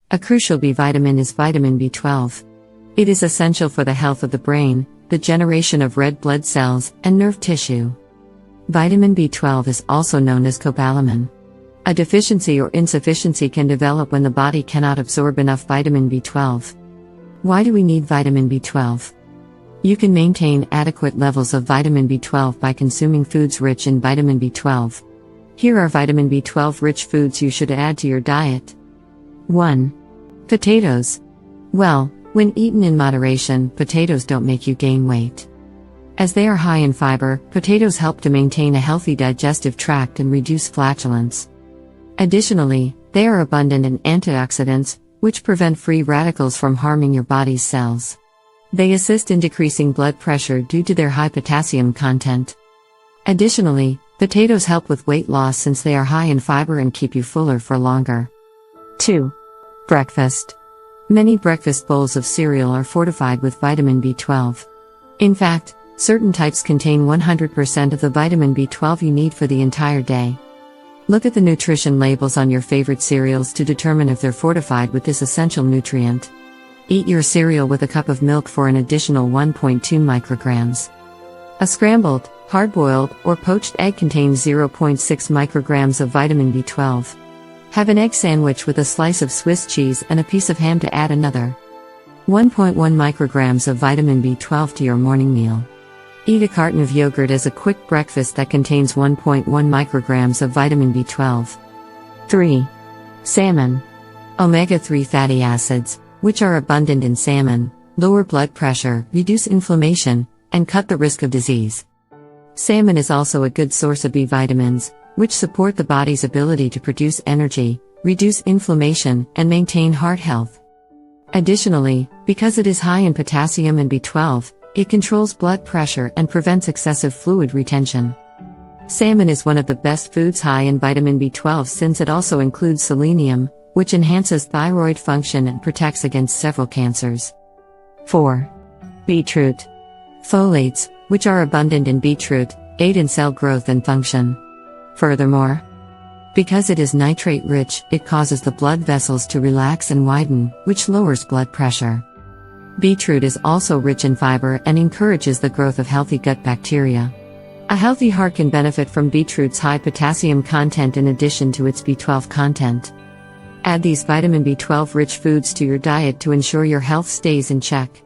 A crucial B vitamin is vitamin B12. It is essential for the health of the brain, the generation of red blood cells, and nerve tissue. Vitamin B12 is also known as cobalamin. A deficiency or insufficiency can develop when the body cannot absorb enough vitamin B12. Why do we need vitamin B12? You can maintain adequate levels of vitamin B12 by consuming foods rich in vitamin B12. Here are vitamin B12 rich foods you should add to your diet. 1. Potatoes. Well, when eaten in moderation, potatoes don't make you gain weight. As they are high in fiber, potatoes help to maintain a healthy digestive tract and reduce flatulence. Additionally, they are abundant in antioxidants, which prevent free radicals from harming your body's cells. They assist in decreasing blood pressure due to their high potassium content. Additionally, potatoes help with weight loss since they are high in fiber and keep you fuller for longer. 2. Breakfast. Many breakfast bowls of cereal are fortified with vitamin B12. In fact, certain types contain 100% of the vitamin B12 you need for the entire day. Look at the nutrition labels on your favorite cereals to determine if they're fortified with this essential nutrient. Eat your cereal with a cup of milk for an additional 1.2 micrograms. A scrambled, hard-boiled, or poached egg contains 0.6 micrograms of vitamin B12. Have an egg sandwich with a slice of Swiss cheese and a piece of ham to add another 1.1 micrograms of vitamin B12 to your morning meal. Eat a carton of yogurt as a quick breakfast that contains 1.1 micrograms of vitamin B12. 3. Salmon. Omega-3 fatty acids, which are abundant in salmon, lower blood pressure, reduce inflammation, and cut the risk of disease. Salmon is also a good source of B vitamins, which support the body's ability to produce energy, reduce inflammation, and maintain heart health. Additionally, because it is high in potassium and B12, it controls blood pressure and prevents excessive fluid retention. Salmon is one of the best foods high in vitamin B12 since it also includes selenium, which enhances thyroid function and protects against several cancers. 4. Beetroot. Folates, which are abundant in beetroot, aid in cell growth and function. Furthermore, because it is nitrate-rich, it causes the blood vessels to relax and widen, which lowers blood pressure. Beetroot is also rich in fiber and encourages the growth of healthy gut bacteria. A healthy heart can benefit from beetroot's high potassium content in addition to its B12 content. Add these vitamin B12 rich foods to your diet to ensure your health stays in check.